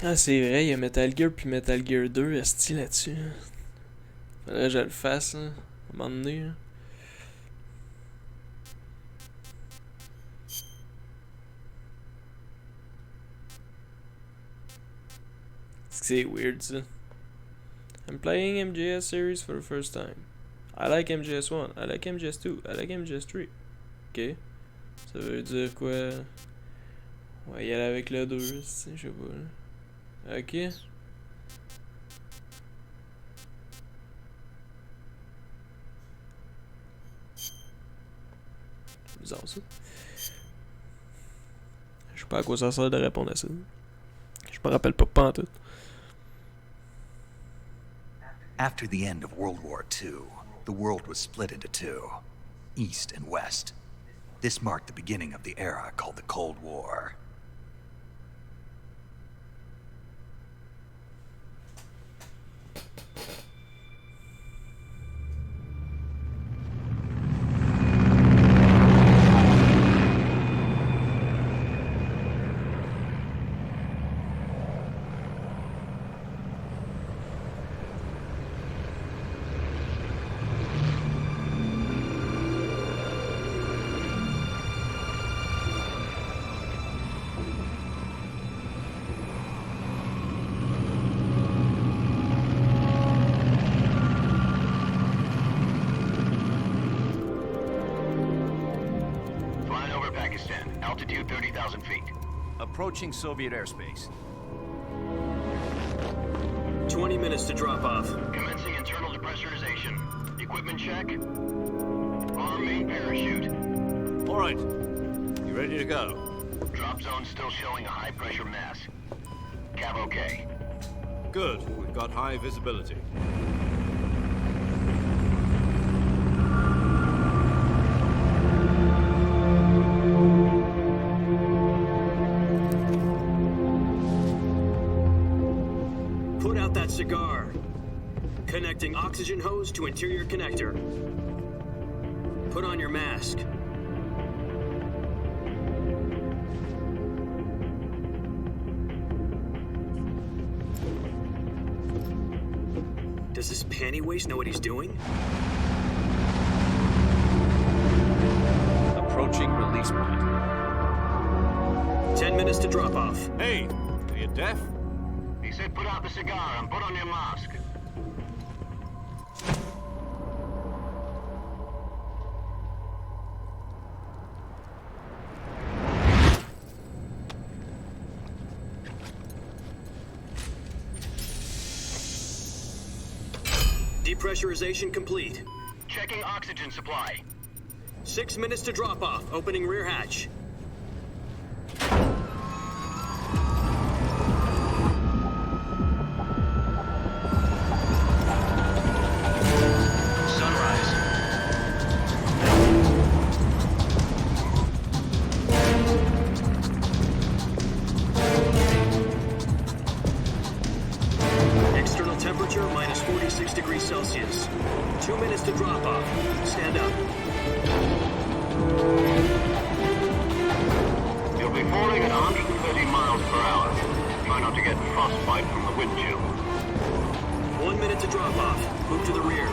Ah, c'est vrai, il y a Metal Gear puis Metal Gear 2 esti là-dessus. Faudrait que je le fasse, hein, à un moment donné. Hein. C'est weird ça. I'm playing MGS series for the first time. I like MGS 1, I like MGS 2, I like MGS 3. Ok. Ça veut dire quoi? On va y aller avec le 2, je sais pas. Là. Ok. C'est bizarre ça. Je sais pas à quoi ça sert de répondre à ça. Je me rappelle pas en tout. After the end of World War II, the world was split into two, East and West. This marked the beginning of the era called the Cold War. Altitude 30,000 feet. Approaching Soviet airspace. 20 minutes to drop off. Commencing internal depressurization. Equipment check. On main parachute. All right. You ready to go? Drop zone still showing a high pressure mass. Cav okay. Good. We've got high visibility. Cigar. Connecting oxygen hose to interior connector. Put on your mask. Does this panty waste know what he's doing? Approaching release point. 10 minutes to drop off. Hey, are you deaf? He said put out the cigar and put on your mask. Depressurization complete. Checking oxygen supply. 6 minutes to drop off. Opening rear hatch. Temperature minus 46 degrees Celsius. 2 minutes to drop off. Stand up. You'll be falling at 130 miles per hour. Try not to get frostbite from the wind chill. 1 minute to drop off. Move to the rear.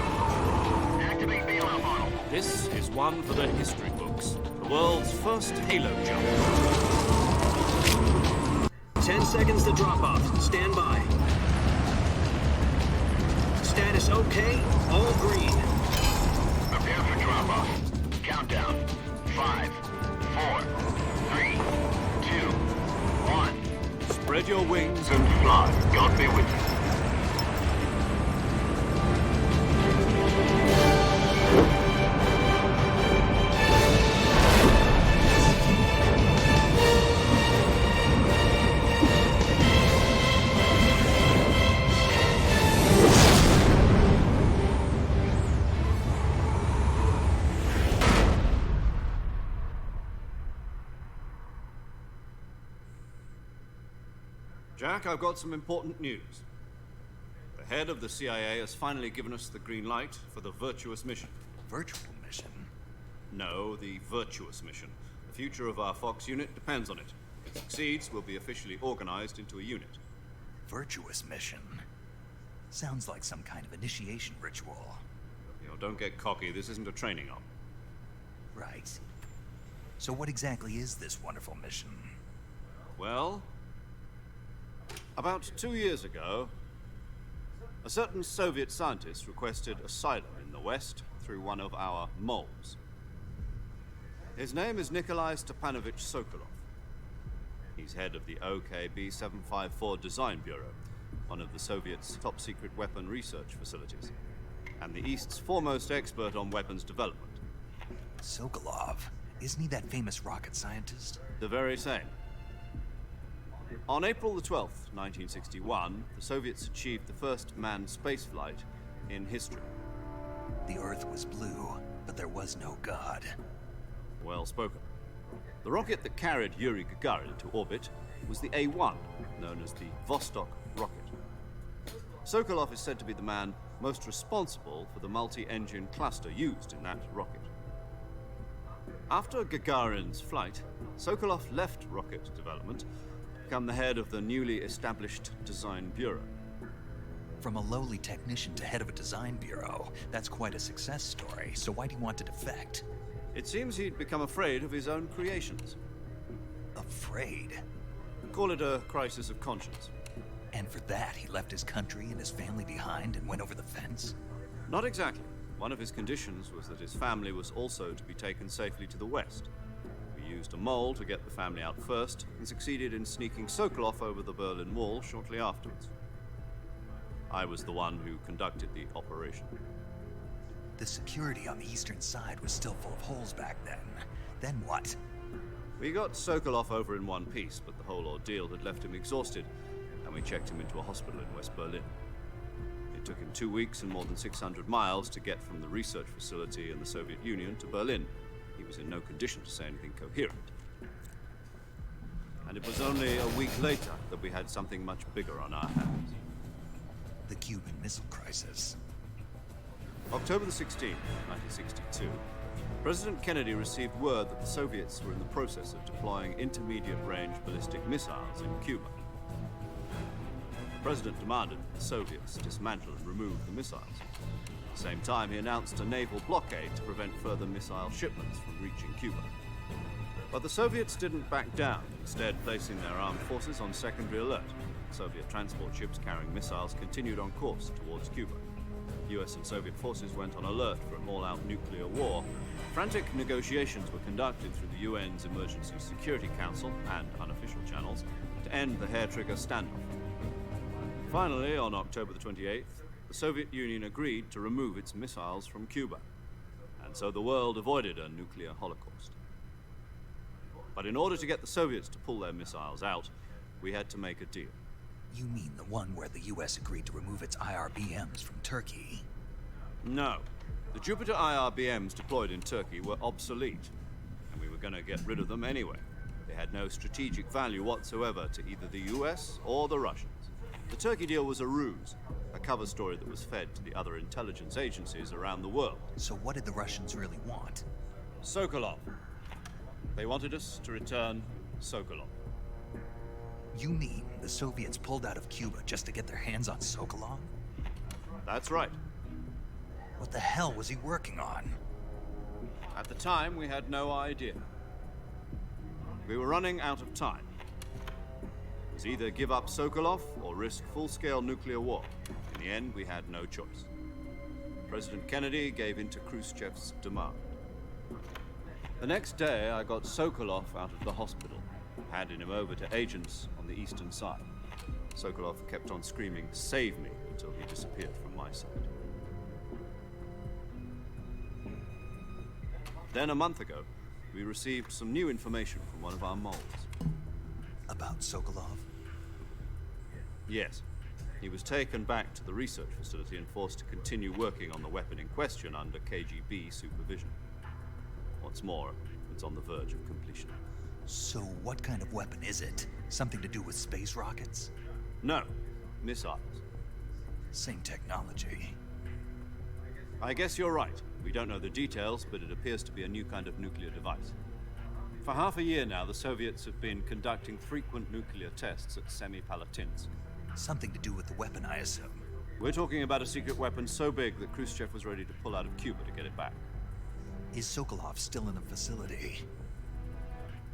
Activate bailout model. This is one for the history books. The world's first halo jump. 10 seconds to drop off. Stand by. Status okay, all green. Prepare for drop-off. Countdown. 5, 4, 3, 2, 1. Spread your wings And fly. God be with you. Jack, I've got some important news. The head of the CIA has finally given us the green light for the virtuous mission. Virtual mission? No, the virtuous mission. The future of our Fox unit depends on it. If it succeeds, we'll be officially organized into a unit. Virtuous mission. Sounds like some kind of initiation ritual. You know, don't get cocky. This isn't a training op. Right. So what exactly is this wonderful mission? Well, about 2 years ago, a certain Soviet scientist requested asylum in the West through one of our moles. His name is Nikolai Stepanovich Sokolov. He's head of the OKB-754 Design Bureau, one of the Soviets' top-secret weapon research facilities, and the East's foremost expert on weapons development. Sokolov? Isn't he that famous rocket scientist? The very same. On April the 12th, 1961, the Soviets achieved the first manned spaceflight in history. The Earth was blue, but there was no God. Well spoken. The rocket that carried Yuri Gagarin to orbit was the A-1, known as the Vostok rocket. Sokolov is said to be the man most responsible for the multi-engine cluster used in that rocket. After Gagarin's flight, Sokolov left rocket development to become the head of the newly established Design Bureau. From a lowly technician to head of a design bureau, that's quite a success story, so why do you want to defect? It seems he'd become afraid of his own creations. Afraid? Call it a crisis of conscience. And for that, he left his country and his family behind and went over the fence? Not exactly. One of his conditions was that his family was also to be taken safely to the West. We used a mole to get the family out first and succeeded in sneaking Sokolov over the Berlin Wall shortly afterwards. I was the one who conducted the operation. The security on the eastern side was still full of holes back then. Then what? We got Sokolov over in one piece, but the whole ordeal had left him exhausted, and we checked him into a hospital in West Berlin. It took him 2 weeks and more than 600 miles to get from the research facility in the Soviet Union to Berlin. He was in no condition to say anything coherent. And it was only a week later that we had something much bigger on our hands. The Cuban Missile Crisis. October the 16th, 1962, President Kennedy received word that the Soviets were in the process of deploying intermediate-range ballistic missiles in Cuba. The President demanded that the Soviets dismantle and remove the missiles. At the same time, he announced a naval blockade to prevent further missile shipments from reaching Cuba. But the Soviets didn't back down, instead placing their armed forces on secondary alert. Soviet transport ships carrying missiles continued on course towards Cuba. US and Soviet forces went on alert for an all-out nuclear war. Frantic negotiations were conducted through the UN's Emergency Security Council and unofficial channels to end the hair-trigger standoff. Finally, on October the 28th, the Soviet Union agreed to remove its missiles from Cuba, and so the world avoided a nuclear holocaust. But in order to get the Soviets to pull their missiles out, we had to make a deal. You mean the one where the US agreed to remove its IRBMs from Turkey? No. The Jupiter IRBMs deployed in Turkey were obsolete, and we were going to get rid of them anyway. They had no strategic value whatsoever to either the US or the Russians. The Turkey deal was a ruse, a cover story that was fed to the other intelligence agencies around the world. So what did the Russians really want? Sokolov. They wanted us to return Sokolov. You mean the Soviets pulled out of Cuba just to get their hands on Sokolov? That's right. What the hell was he working on? At the time, we had no idea. We were running out of time. It was either give up Sokolov or risk full-scale nuclear war. In the end, we had no choice. President Kennedy gave in to Khrushchev's demand. The next day, I got Sokolov out of the hospital, handed him over to agents on the eastern side. Sokolov kept on screaming, "Save me," until he disappeared from my side. Then a month ago, we received some new information from one of our moles. About Sokolov? Yes. He was taken back to the research facility and forced to continue working on the weapon in question under KGB supervision. What's more, it's on the verge of completion. So what kind of weapon is it? Something to do with space rockets? No, missiles. Same technology. I guess you're right. We don't know the details, but it appears to be a new kind of nuclear device. For half a year now, the Soviets have been conducting frequent nuclear tests at Semipalatinsk. Something to do with the weapon, I assume. We're talking about a secret weapon so big that Khrushchev was ready to pull out of Cuba to get it back. Is Sokolov still in the facility?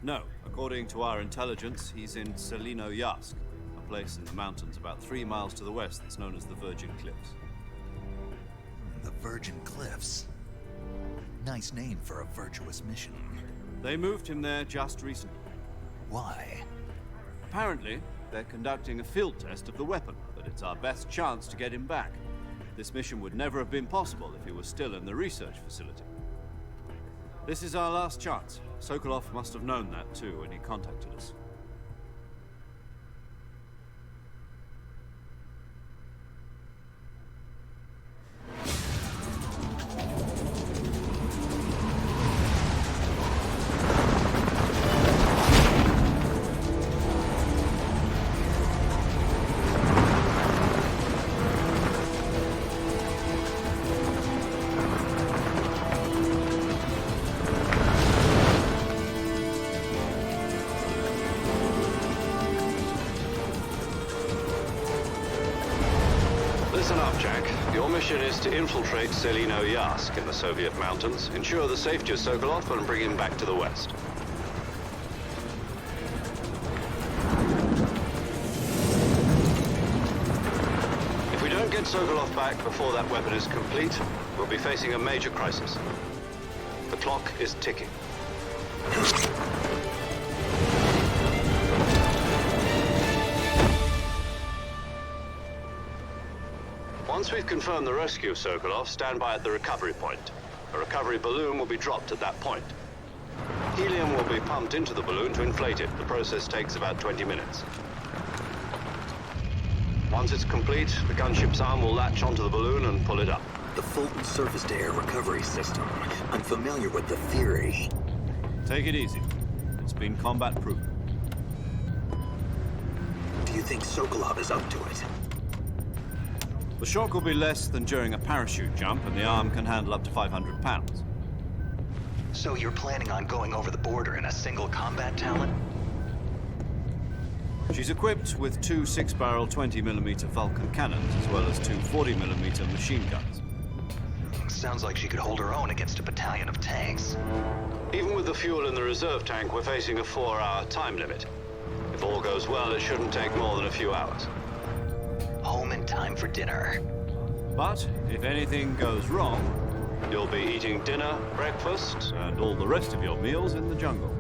No. According to our intelligence, he's in Selino Yask, a place in the mountains about 3 miles to the west that's known as the Virgin Cliffs. The Virgin Cliffs. Nice name for a virtuous mission. They moved him there just recently. Why? Apparently, they're conducting a field test of the weapon, but it's our best chance to get him back. This mission would never have been possible if he was still in the research facility. This is our last chance. Sokolov must have known that too when he contacted us. Listen up, Jack. Your mission is to infiltrate Selino Yask in the Soviet mountains, ensure the safety of Sokolov, and bring him back to the West. If we don't get Sokolov back before that weapon is complete, we'll be facing a major crisis. The clock is ticking. Once we've confirmed the rescue of Sokolov, stand by at the recovery point. A recovery balloon will be dropped at that point. Helium will be pumped into the balloon to inflate it. The process takes about 20 minutes. Once it's complete, the gunship's arm will latch onto the balloon and pull it up. The Fulton surface-to-air recovery system. I'm familiar with the theory. Take it easy. It's been combat-proof. Do you think Sokolov is up to it? The shock will be less than during a parachute jump, and the arm can handle up to 500 pounds. So you're planning on going over the border in a single combat talent? She's equipped with 2 6-barrel 20mm Vulcan cannons, as well as 2 40mm machine guns. Sounds like she could hold her own against a battalion of tanks. Even with the fuel in the reserve tank, we're facing a 4-hour time limit. If all goes well, it shouldn't take more than a few hours. Home in time for dinner. But if anything goes wrong, You'll be eating dinner, breakfast, and all the rest of your meals in the jungle.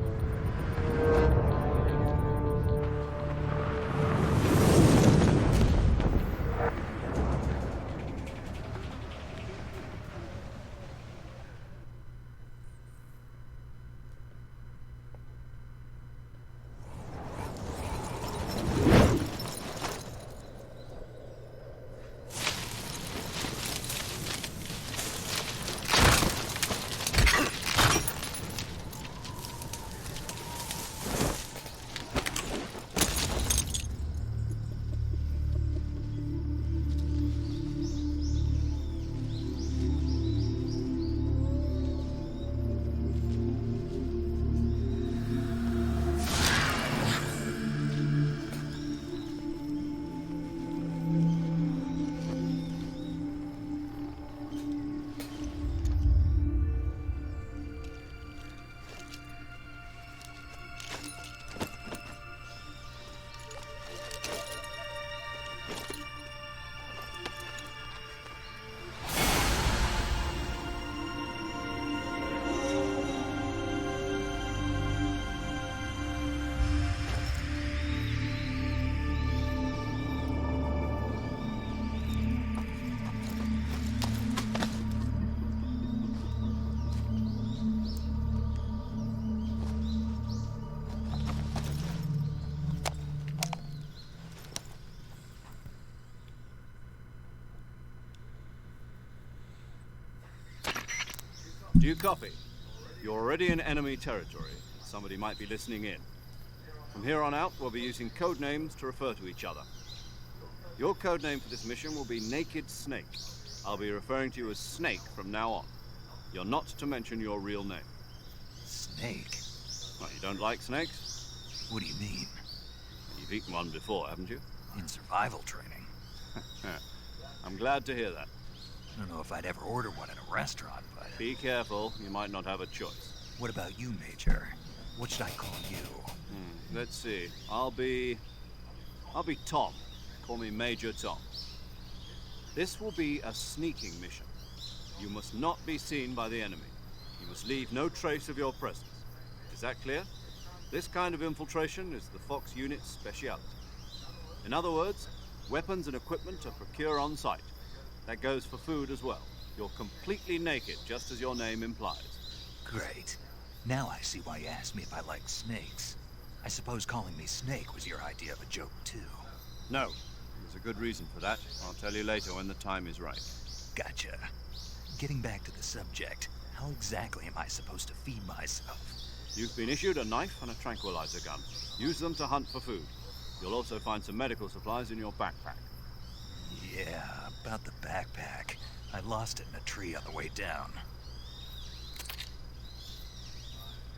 Do you copy? You're already in enemy territory. Somebody might be listening in. From here on out, we'll be using code names to refer to each other. Your code name for this mission will be Naked Snake. I'll be referring to you as Snake from now on. You're not to mention your real name. Snake? Well, you don't like snakes? What do you mean? You've eaten one before, haven't you? in survival training. I'm glad to hear that. I don't know if I'd ever order one in a restaurant, but... Be careful, you might not have a choice. What about you, Major? What should I call you? Let's see. I'll be Tom. Call me Major Tom. This will be a sneaking mission. You must not be seen by the enemy. You must leave no trace of your presence. Is that clear? This kind of infiltration is the Fox unit's speciality. In other words, weapons and equipment are procured on site. That goes for food as well. You're completely naked, just as your name implies. Great. Now I see why you asked me if I like snakes. I suppose calling me Snake was your idea of a joke, too. No. There's a good reason for that. I'll tell you later when the time is right. Gotcha. Getting back to the subject, how exactly am I supposed to feed myself? You've been issued a knife and a tranquilizer gun. Use them to hunt for food. You'll also find some medical supplies in your backpack. Yeah, about the backpack. I lost it in a tree on the way down.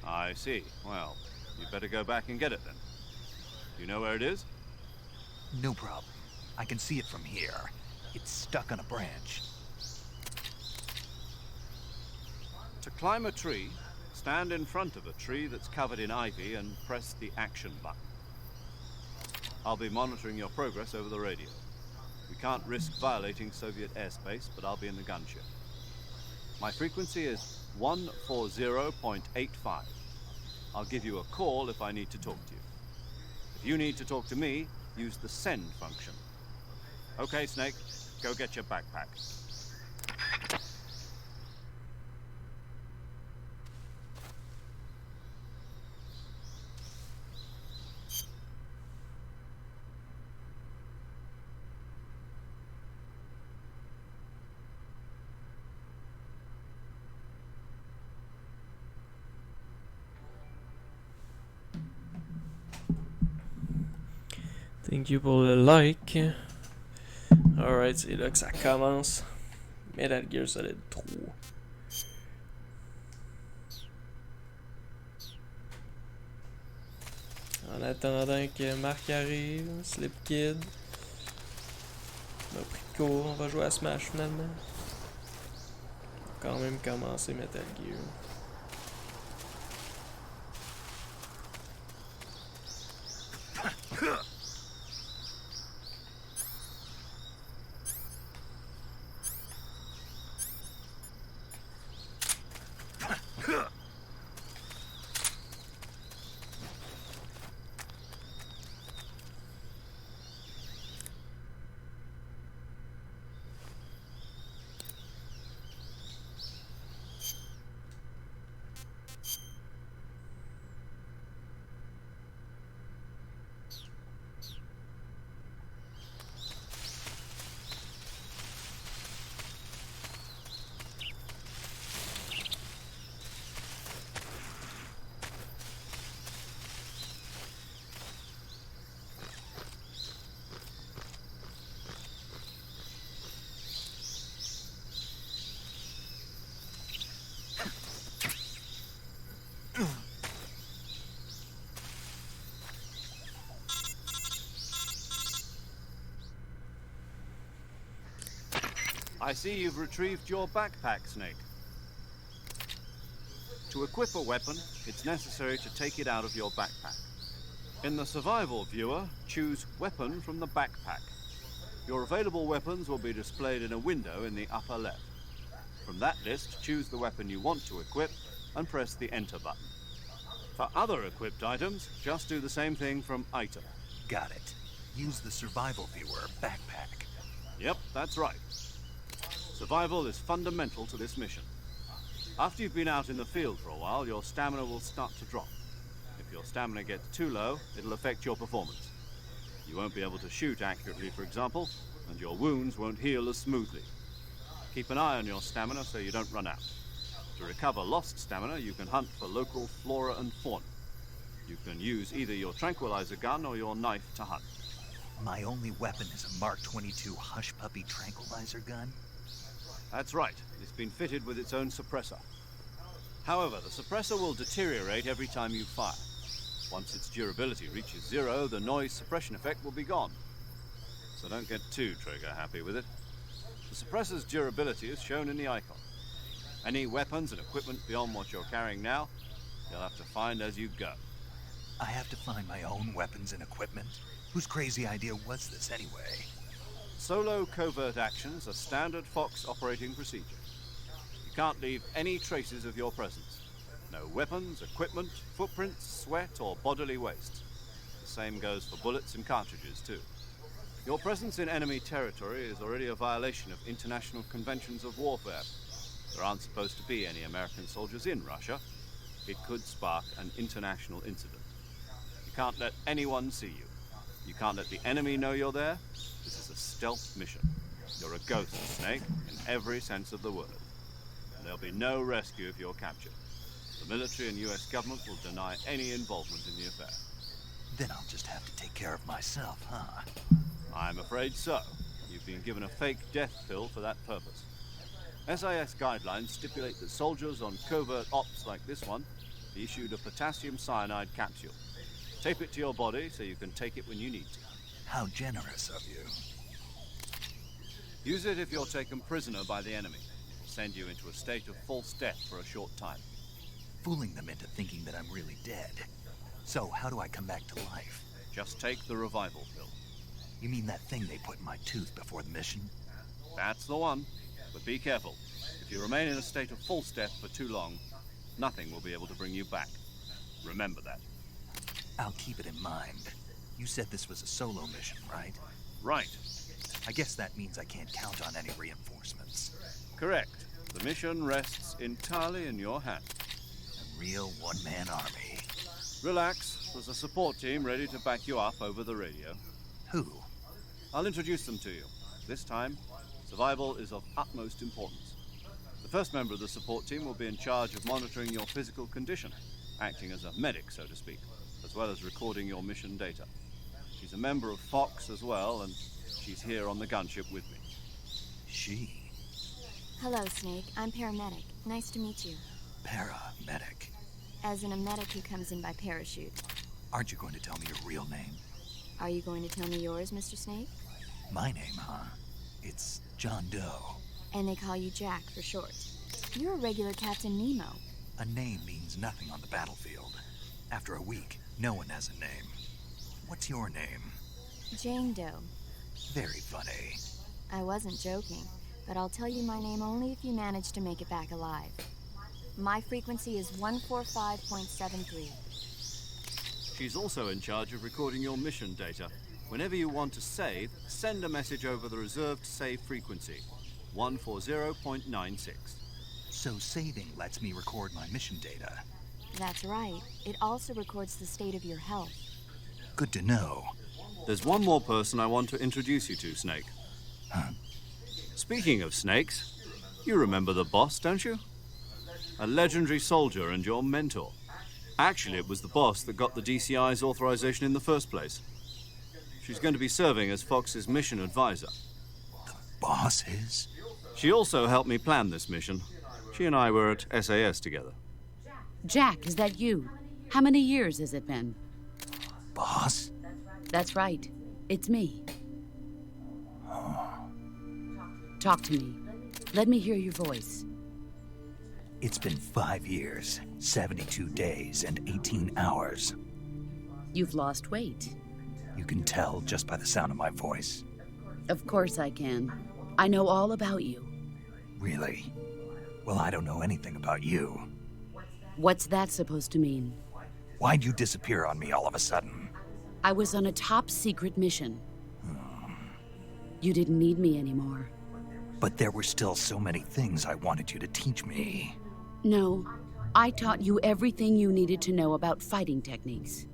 I see. Well, you'd better go back and get it then. You know where it is? No problem. I can see it from here. It's stuck on a branch. To climb a tree, stand in front of a tree that's covered in ivy and press the action button. I'll be monitoring your progress over the radio. We can't risk violating Soviet airspace, but I'll be in the gunship. My frequency is 140.85. I'll give you a call if I need to talk to you. If you need to talk to me, use the send function. Okay, Snake, go get your backpack. Thank you pour le like. Alright, c'est là que ça commence. Metal Gear Solid 3. En attendant que Marc arrive, Slip Kid m'a pris de court, on va jouer à Smash finalement. On va quand même commencer Metal Gear. I see you've retrieved your backpack, Snake. To equip a weapon, it's necessary to take it out of your backpack. In the survival viewer, choose Weapon from the backpack. Your available weapons will be displayed in a window in the upper left. From that list, choose the weapon you want to equip and press the Enter button. For other equipped items, just do the same thing from Item. Got it. Use the survival viewer backpack. Yep, that's right. Survival is fundamental to this mission. After you've been out in the field for a while, your stamina will start to drop. If your stamina gets too low, it'll affect your performance. You won't be able to shoot accurately, for example, and your wounds won't heal as smoothly. Keep an eye on your stamina so you don't run out. To recover lost stamina, you can hunt for local flora and fauna. You can use either your tranquilizer gun or your knife to hunt. My only weapon is a Mark 22 Hush Puppy tranquilizer gun? That's right. It's been fitted with its own suppressor. However, the suppressor will deteriorate every time you fire. Once its durability reaches zero, the noise suppression effect will be gone. so don't get too trigger-happy with it. The suppressor's durability is shown in the icon. Any weapons and equipment beyond what you're carrying now, you'll have to find as you go. I have to find my own weapons and equipment? Whose crazy idea was this anyway? Solo covert actions are standard Fox operating procedure. You can't leave any traces of your presence. No weapons, equipment, footprints, sweat, or bodily waste. The same goes for bullets and cartridges, too. Your presence in enemy territory is already a violation of international conventions of warfare. There aren't supposed to be any American soldiers in Russia. It could spark an international incident. You can't let anyone see you. You can't let the enemy know you're there. This is a stealth mission. You're a ghost, Snake, in every sense of the word. And there'll be no rescue if you're captured. The military and US government will deny any involvement in the affair. Then I'll just have to take care of myself, huh? I'm afraid so. You've been given a fake death pill for that purpose. SIS guidelines stipulate that soldiers on covert ops like this one be issued a potassium cyanide capsule. Tape it to your body so you can take it when you need to. How generous of you. Use it if you're taken prisoner by the enemy. Send you into a state of false death for a short time. Fooling them into thinking that I'm really dead. So, how do I come back to life? Just take the revival pill. You mean that thing they put in my tooth before the mission? That's the one. But be careful. If you remain in a state of false death for too long, nothing will be able to bring you back. Remember that. I'll keep it in mind. You said this was a solo mission, right? Right. I guess that means I can't count on any reinforcements. Correct. The mission rests entirely in your hands. A real one-man army. Relax. There's a support team ready to back you up over the radio. Who? I'll introduce them to you. This time, survival is of utmost importance. The first member of the support team will be in charge of monitoring your physical condition, acting as a medic, so to speak, as well as recording your mission data. She's a member of Fox as well, and she's here on the gunship with me. She? Hello, Snake. I'm paramedic. Nice to meet you. Paramedic. As in a medic who comes in by parachute. Aren't you going to tell me your real name? Are you going to tell me yours, Mr. Snake? My name, huh? It's John Doe. And they call you Jack for short. You're a regular Captain Nemo. A name means nothing on the battlefield. After a week, no one has a name. What's your name? Jane Doe. Very funny. I wasn't joking, but I'll tell you my name only if you manage to make it back alive. My frequency is 145.73. She's also in charge of recording your mission data. Whenever you want to save, send a message over the reserved save frequency, 140.96. So saving lets me record my mission data. That's right. It also records the state of your health. Good to know. There's one more person I want to introduce you to, Snake. Huh? Speaking of snakes, you remember the boss, don't you? A legendary soldier and your mentor. Actually, it was the boss that got the DCI's authorization in the first place. She's going to be serving as Fox's mission advisor. The boss is? She also helped me plan this mission. She and I were at SAS together. Jack, is that you? How many years has it been? Boss? That's right. It's me. Talk to me. Let me hear your voice. It's been 5 years, 72 days, and 18 hours. You've lost weight. You can tell just by the sound of my voice. Of course I can. I know all about you. Really? Well, I don't know anything about you. What's that supposed to mean? Why'd you disappear on me all of a sudden? I was on a top-secret mission. You didn't need me anymore. But there were still so many things I wanted you to teach me. No, I taught you everything you needed to know about fighting techniques.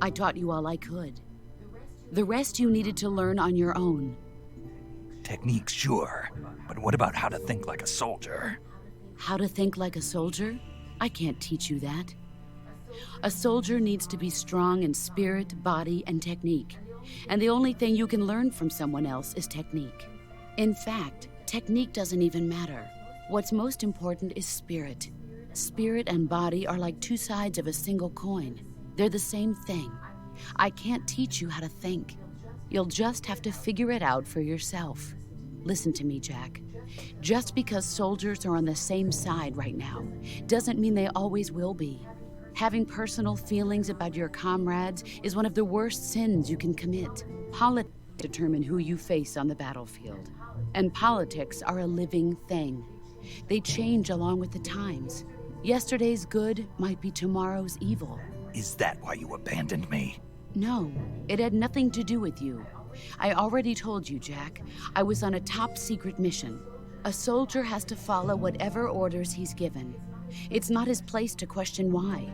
I taught you all I could. The rest you needed to learn on your own. Techniques, sure. But what about how to think like a soldier? How to think like a soldier? I can't teach you that. A soldier needs to be strong in spirit, body, and technique. And the only thing you can learn from someone else is technique. In fact, technique doesn't even matter. What's most important is spirit. Spirit and body are like two sides of a single coin. They're the same thing. I can't teach you how to think. You'll just have to figure it out for yourself. Listen to me, Jack. Just because soldiers are on the same side right now doesn't mean they always will be. Having personal feelings about your comrades is one of the worst sins you can commit. Politics determine who you face on the battlefield. And politics are a living thing. They change along with the times. Yesterday's good might be tomorrow's evil. Is that why you abandoned me? No, it had nothing to do with you. I already told you, Jack. I was on a top-secret mission. A soldier has to follow whatever orders he's given. It's not his place to question why.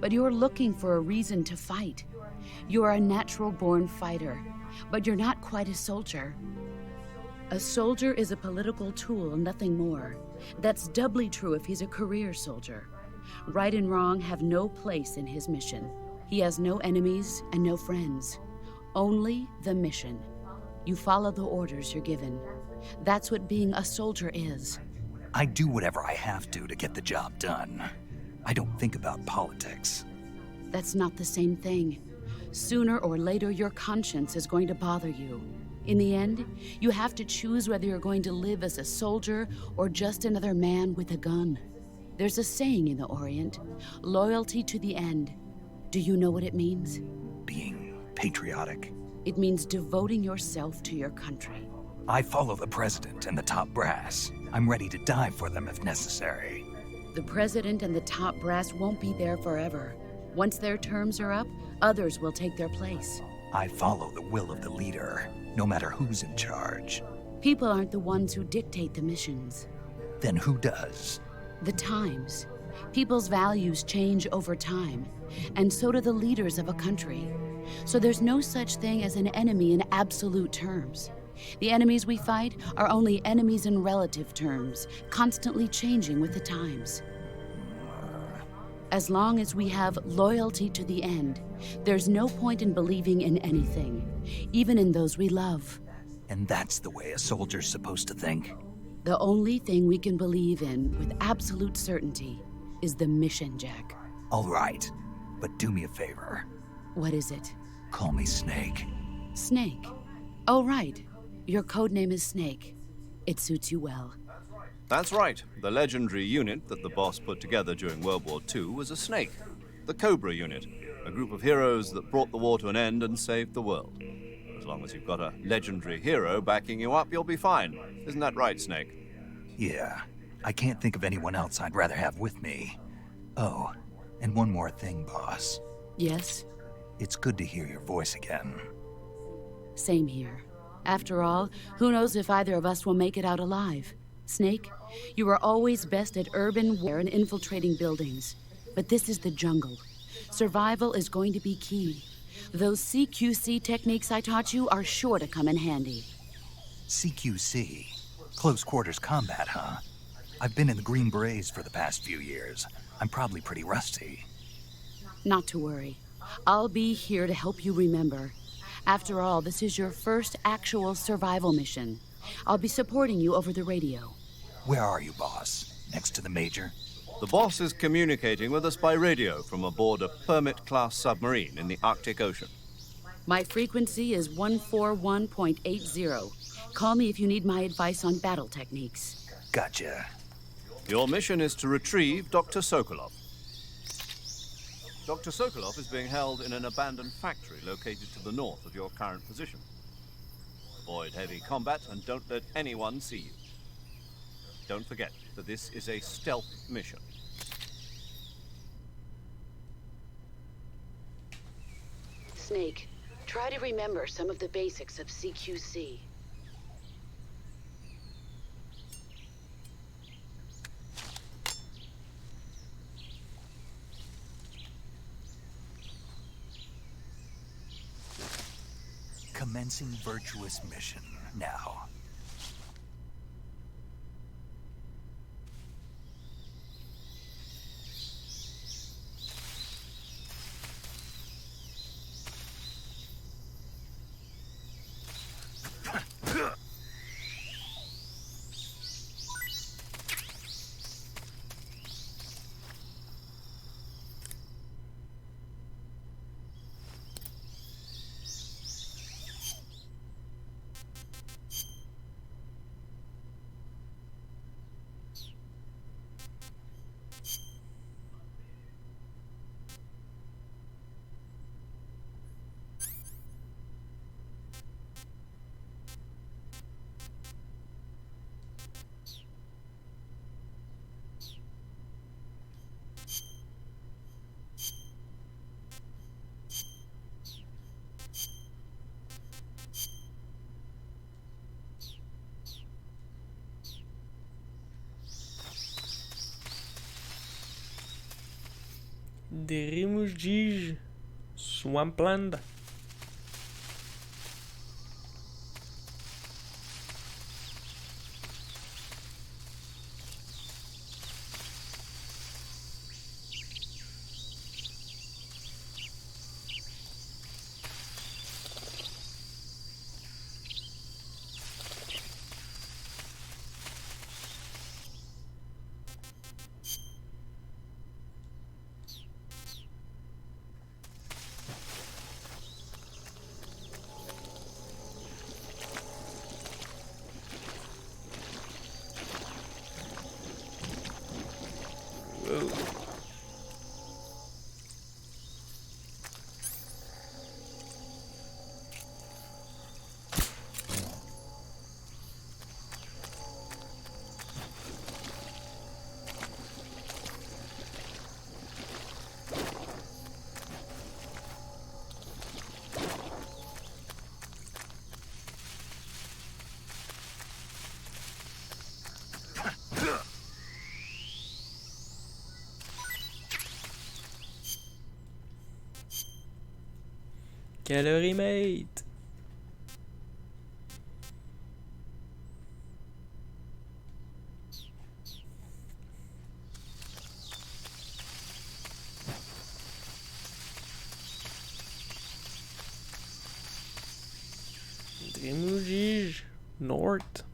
But you're looking for a reason to fight. You're a natural-born fighter, but you're not quite a soldier. A soldier is a political tool, nothing more. That's doubly true if he's a career soldier. Right and wrong have no place in his mission. He has no enemies and no friends. Only the mission. You follow the orders you're given. That's what being a soldier is. I do whatever I have to get the job done. I don't think about politics. That's not the same thing. Sooner or later, your conscience is going to bother you. In the end, you have to choose whether you're going to live as a soldier or just another man with a gun. There's a saying in the Orient, loyalty to the end. Do you know what it means? Being patriotic. It means devoting yourself to your country. I follow the president and the top brass. I'm ready to die for them if necessary. The president and the top brass won't be there forever. Once their terms are up, others will take their place. I follow the will of the leader, no matter who's in charge. People aren't the ones who dictate the missions. Then who does? The times. People's values change over time, and so do the leaders of a country. So there's no such thing as an enemy in absolute terms. The enemies we fight are only enemies in relative terms, constantly changing with the times. As long as we have loyalty to the end, there's no point in believing in anything, even in those we love. And that's the way a soldier's supposed to think? The only thing we can believe in with absolute certainty is the mission, Jack. All right, but do me a favor. What is it? Call me Snake. Snake? Oh, right. Your codename is Snake. It suits you well. That's right. The legendary unit that the boss put together during World War II was a snake. The Cobra unit, a group of heroes that brought the war to an end and saved the world. As long as you've got a legendary hero backing you up, you'll be fine. Isn't that right, Snake? Yeah. I can't think of anyone else I'd rather have with me. Oh, and one more thing, boss. Yes? It's good to hear your voice again. Same here. After all, who knows if either of us will make it out alive? Snake, you are always best at urban warfare and infiltrating buildings. But this is the jungle. Survival is going to be key. Those CQC techniques I taught you are sure to come in handy. CQC? Close quarters combat, huh? I've been in the Green Berets for the past few years. I'm probably pretty rusty. Not to worry. I'll be here to help you remember. After all, this is your first actual survival mission. I'll be supporting you over the radio. Where are you, boss? Next to the Major? The boss is communicating with us by radio from aboard a Permit-class submarine in the Arctic Ocean. My frequency is 141.80. Call me if you need my advice on battle techniques. Gotcha. Your mission is to retrieve Dr. Sokolov. Dr. Sokolov is being held in an abandoned factory located to the north of your current position. Avoid heavy combat and don't let anyone see you. Don't forget that this is a stealth mission. Snake, try to remember some of the basics of CQC. Commencing virtuous mission now. Drimujij Swampland. Whoa. Calorie mate. Drimujij North.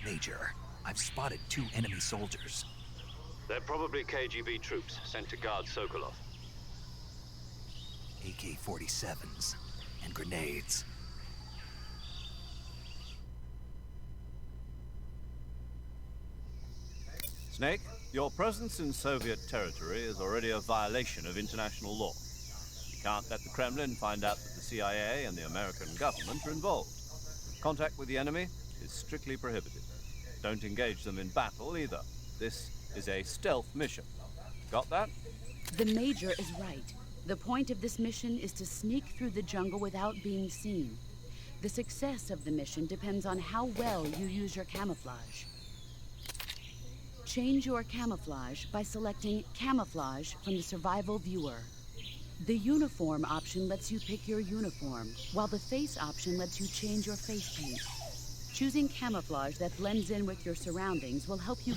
Major, I've spotted 2 enemy soldiers. They're probably KGB troops sent to guard Sokolov. AK-47s and grenades. Snake, your presence in Soviet territory is already a violation of international law. You can't let the Kremlin find out that the CIA and the American government are involved. Contact with the enemy is strictly prohibited. Don't engage them in battle either. This is a stealth mission. Got that? The Major is right. The point of this mission is to sneak through the jungle without being seen. The success of the mission depends on how well you use your camouflage. Change your camouflage by selecting Camouflage from the Survival Viewer. The Uniform option lets you pick your uniform, while the Face option lets you change your face paint. Choosing camouflage that blends in with your surroundings will help you...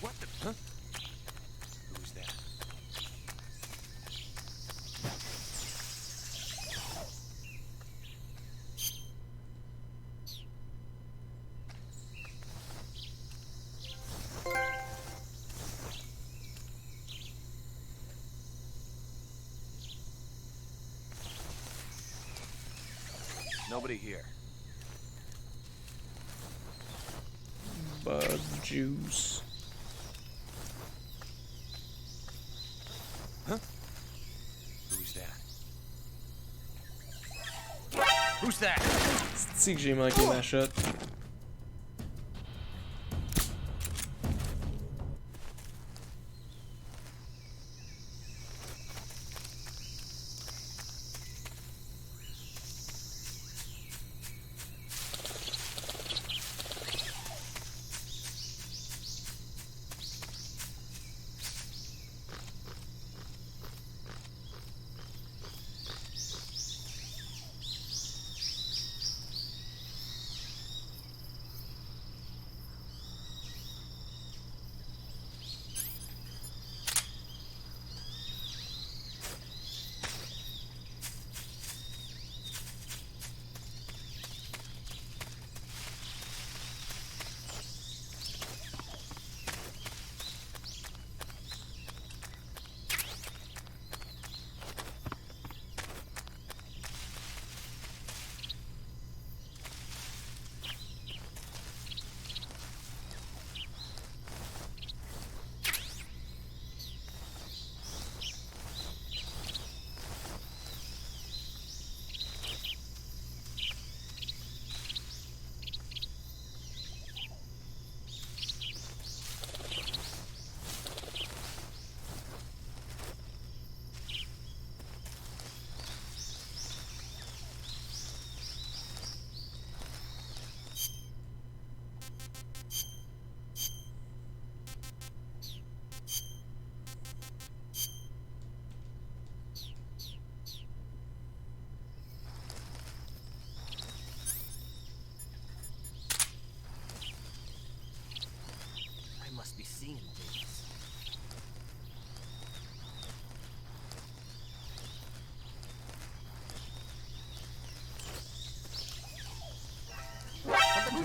What the? Huh? Who's that? Nobody here. Bug juice. Huh? Who's that? Who's that? C'est que j'ai manqué ma shot.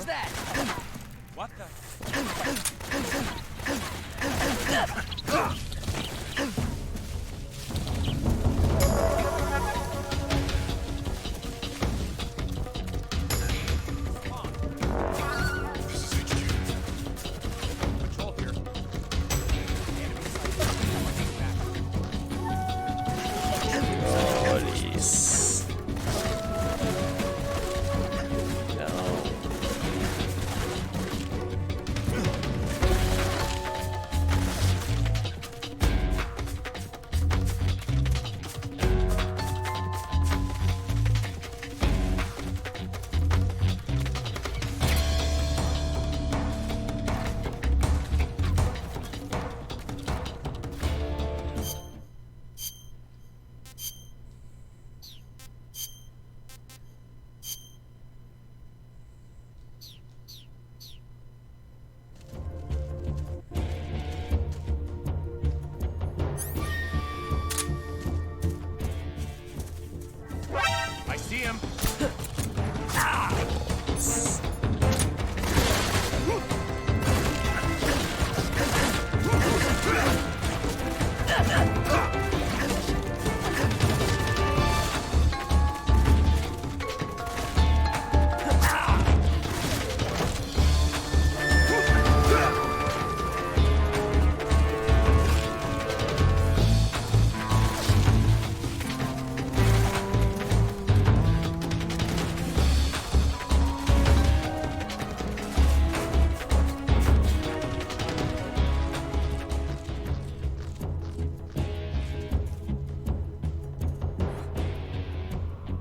that? What the? Police. No. I see him.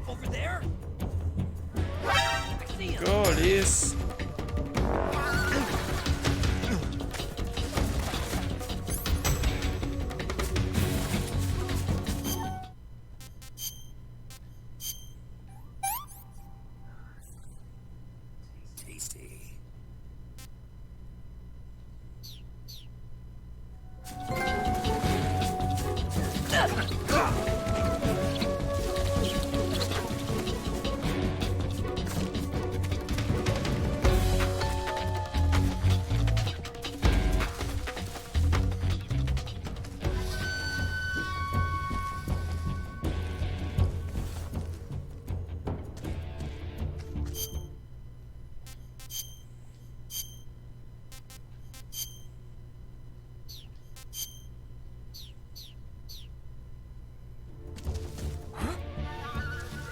Over there? I see him. Police. Tasty.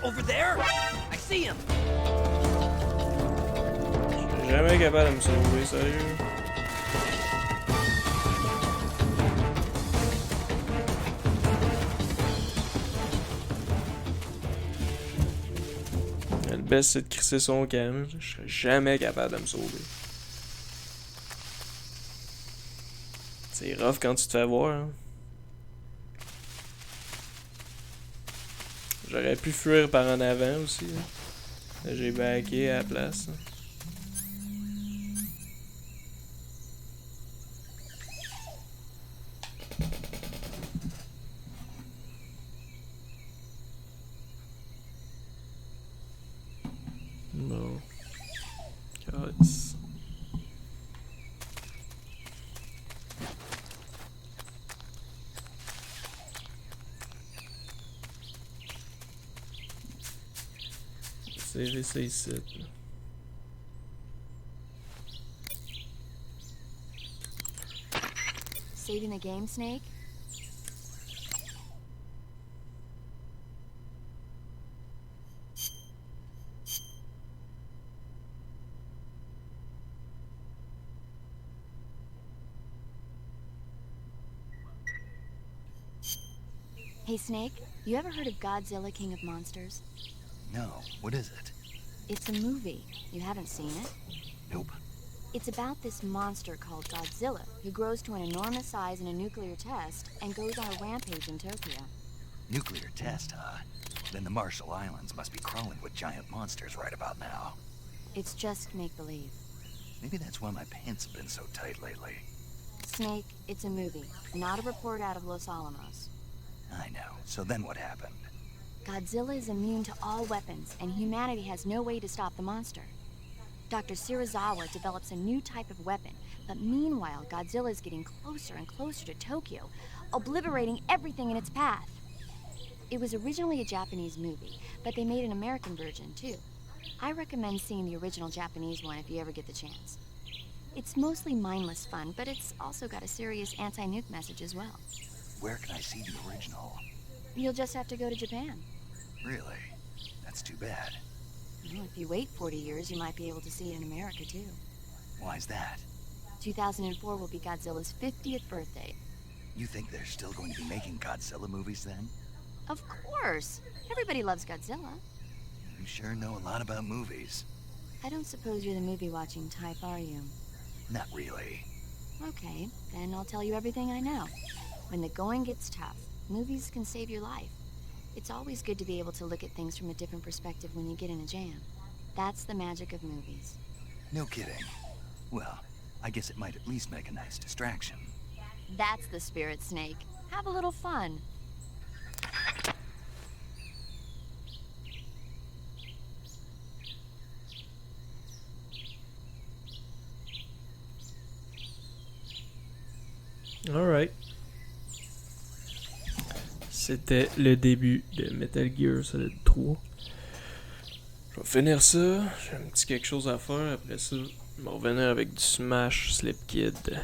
Over there? I see him. Je suis jamais capable de me sauver, sérieux. Le best, c'est de crisser son camp. Je serais jamais capable de me sauver. C'est rough quand tu te fais voir. Hein. J'aurais pu fuir par en avant aussi. Hein. Là, j'ai backé à la place. Hein. Bon. Calice. C'est ça ici. Là. Saving the game, Snake? Hey, Snake, you ever heard of Godzilla, King of Monsters? No, what is it? It's a movie. You haven't seen it? Nope. It's about this monster called Godzilla, who grows to an enormous size in a nuclear test and goes on a rampage in Tokyo. Nuclear test, huh? Then the Marshall Islands must be crawling with giant monsters right about now. It's just make-believe. Maybe that's why my pants have been so tight lately. Snake, it's a movie, not a report out of Los Alamos. I know. So then what happened? Godzilla is immune to all weapons, and humanity has no way to stop the monster. Dr. Shirazawa develops a new type of weapon, but meanwhile, Godzilla's getting closer and closer to Tokyo, obliterating everything in its path. It was originally a Japanese movie, but they made an American version too. I recommend seeing the original Japanese one if you ever get the chance. It's mostly mindless fun, but it's also got a serious anti-nuke message as well. Where can I see the original? You'll just have to go to Japan. Really? That's too bad. Well, if you wait 40 years, you might be able to see it in America too. Why's that? 2004 will be Godzilla's 50th birthday. You think they're still going to be making Godzilla movies then? Of course! Everybody loves Godzilla. You sure know a lot about movies. I don't suppose you're the movie-watching type, are you? Not really. Okay, then I'll tell you everything I know. When the going gets tough, movies can save your life. It's always good to be able to look at things from a different perspective when you get in a jam. That's the magic of movies. No kidding. Well, I guess it might at least make a nice distraction. That's the spirit, Snake. Have a little fun. Alright. C'était le début de Metal Gear Solid 3. Je vais finir ça. J'ai un petit quelque chose à faire. Après ça, je vais revenir avec du Smash Slip Kid.